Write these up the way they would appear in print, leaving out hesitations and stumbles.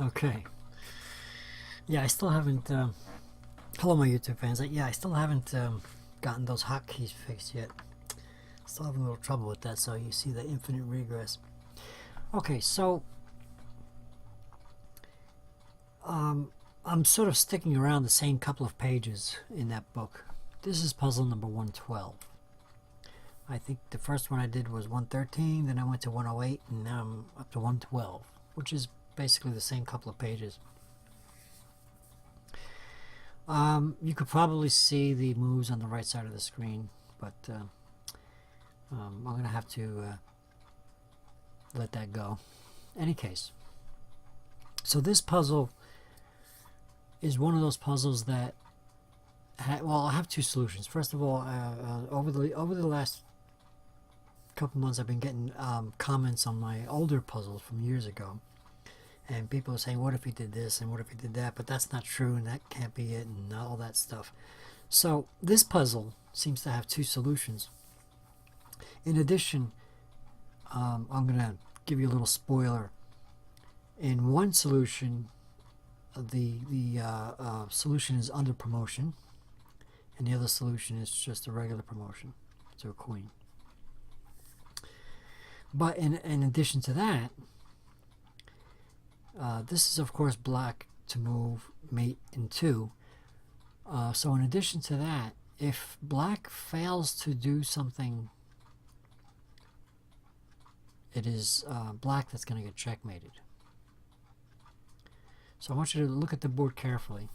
Okay. Yeah, I still haven't. Hello, my YouTube fans. Yeah, I still haven't gotten those hotkeys fixed yet. Still having a little trouble with that. So you see the infinite regress. Okay, so I'm sort of sticking around the same couple of pages in that book. This is puzzle number 112. I think the first one I did was 113, then I went to 108, and now I'm up to 112, which is basically the same couple of pages. You could probably see the moves on the right side of the screen, but I'm going to have to let that go. Any case, so this puzzle is one of those puzzles that well, I have two solutions. First of all, over the last couple months, I've been getting comments on my older puzzles from years ago, and people are saying, "What if he did this and what if he did that?" But that's not true, and that can't be it, and all that stuff. So this puzzle seems to have two solutions. In addition, I'm going to give you a little spoiler. In one solution, the solution is under promotion, and the other solution is just a regular promotion to a queen. But in addition to that, this is of course black to move, mate, and 2. So in addition to that, if black fails to do something, it is black that's going to get checkmated. So I want you to look at the board carefully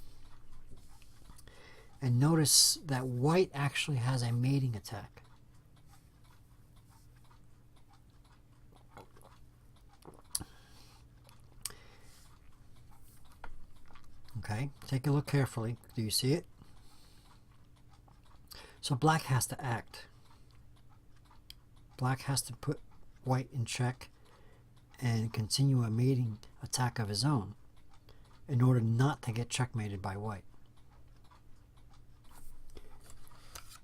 and notice that white actually has a mating attack. Okay, take a look carefully. Do you see it? So black has to act. Black has to put white in check and continue a mating attack of his own in order not to get checkmated by white.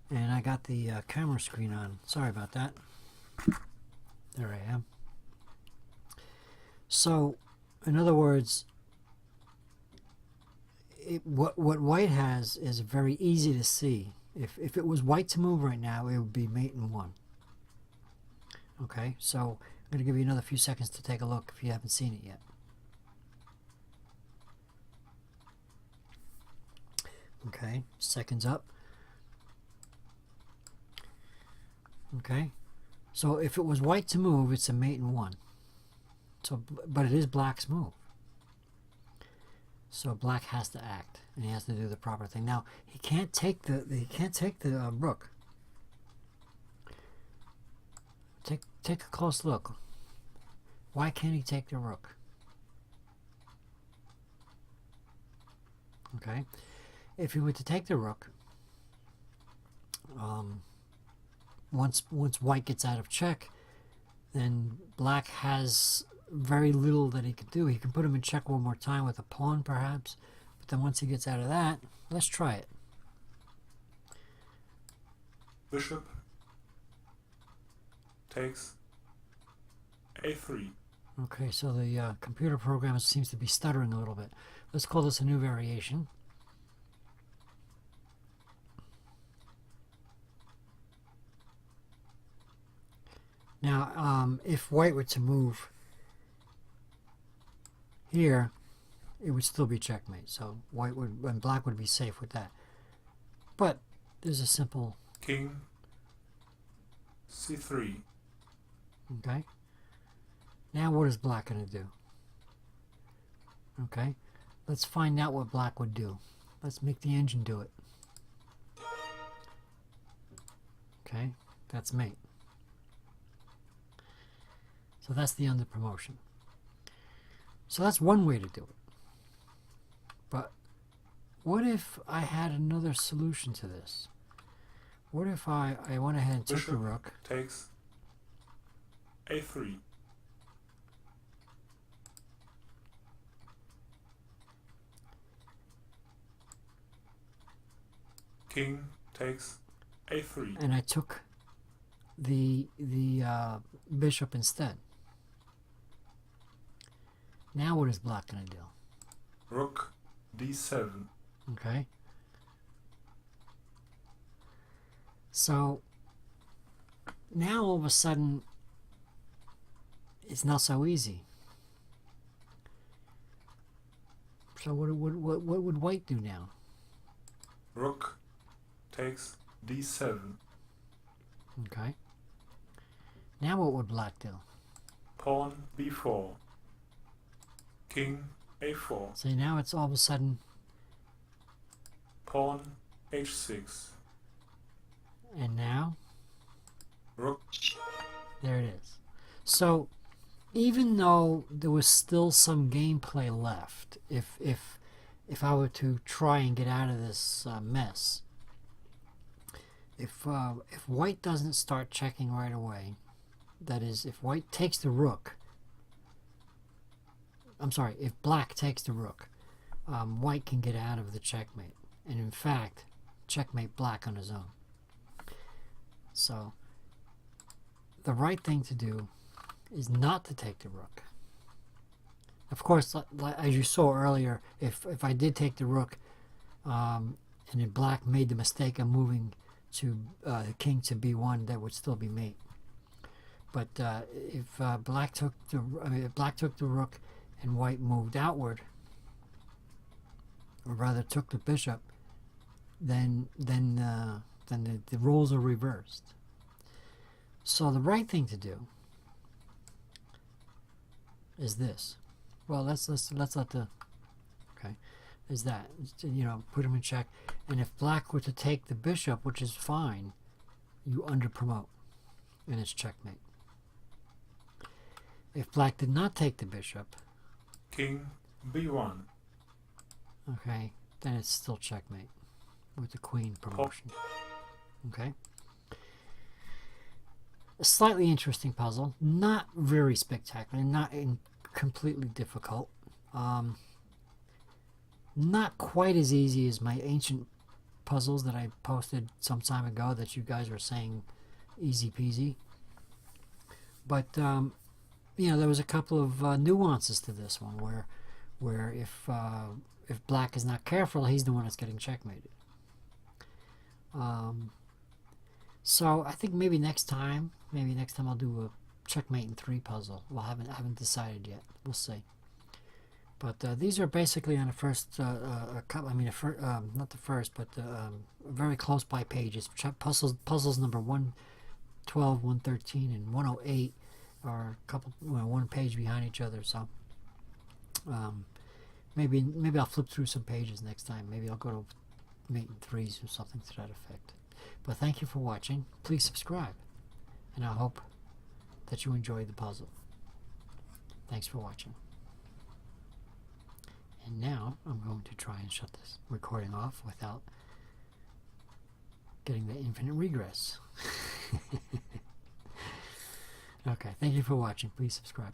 And I got the camera screen on. Sorry about that. There I am. So, in other words, what white has is very easy to see. If it was white to move right now, it would be mate in 1. Okay, so I'm going to give you another few seconds to take a look if you haven't seen it yet. Okay, seconds up. Okay, so if it was white to move, it's a mate in 1. So, but it is black's move. So black has to act, and he has to do the proper thing. Now he can't take the rook. Take a close look. Why can't he take the rook? Okay, if he were to take the rook, once white gets out of check, then black has very little that he can do. He can put him in check one more time with a pawn, perhaps. But then once he gets out of that, let's try it. Bishop takes a3. Okay, so the computer program seems to be stuttering a little bit. Let's call this a new variation. Now, if white were to move here, it would still be checkmate. So white would, and black would be safe with that. But there's a simple King c3. Okay. Now what is black going to do? Okay. Let's find out what black would do. Let's make the engine do it. Okay. That's mate. So that's the under promotion. So that's one way to do it. But what if I had another solution to this? What if I went ahead and took the rook? Takes a3. King takes a3. And I took the bishop instead. Now what is black going to do? Rook d7. Okay. So now all of a sudden it's not so easy. So what would white do now? Rook takes d7. Okay. Now what would black do? Pawn b4. King a4. So now it's all of a sudden, Pawn h6. and now Rook. there it is. So even though there was still some gameplay left, if I were to try and get out of this mess, if white doesn't start checking right away, that is, if white takes the rook, I'm sorry, if black takes the rook, white can get out of the checkmate, and in fact checkmate black on his own. So the right thing to do is not to take the rook. Of course, as you saw earlier, if I did take the rook, and then black made the mistake of moving to the king to b1, that would still be mate. But if black took the rook and white moved outward, or rather took the bishop, then the roles are reversed. So the right thing to do is this. Well, let's let the is that, you know, put him in check. And if black were to take the bishop, which is fine, you under promote, and it's checkmate. If black did not take the bishop, King b1. okay, then it's still checkmate with the queen promotion. Okay. A slightly interesting puzzle, not very spectacular, not completely difficult. Not quite as easy as my ancient puzzles that I posted some time ago that you guys were saying easy peasy. But you know, there was a couple of nuances to this one where if black is not careful, he's the one that's getting checkmated. So I think maybe next time I'll do a checkmate in 3 puzzle. Well, I haven't decided yet. We'll see. But these are basically on the first couple. I mean, not the first, but very close by pages. Puzzles number 112, 113, and 108 are a couple, one page behind each other. So maybe I'll flip through some pages next time. Maybe I'll go to mate in 3s or something to that effect. But thank you for watching. Please subscribe, and I hope that you enjoyed the puzzle. Thanks for watching. And now I'm going to try and shut this recording off without getting the infinite regress. Okay, thank you for watching. Please subscribe.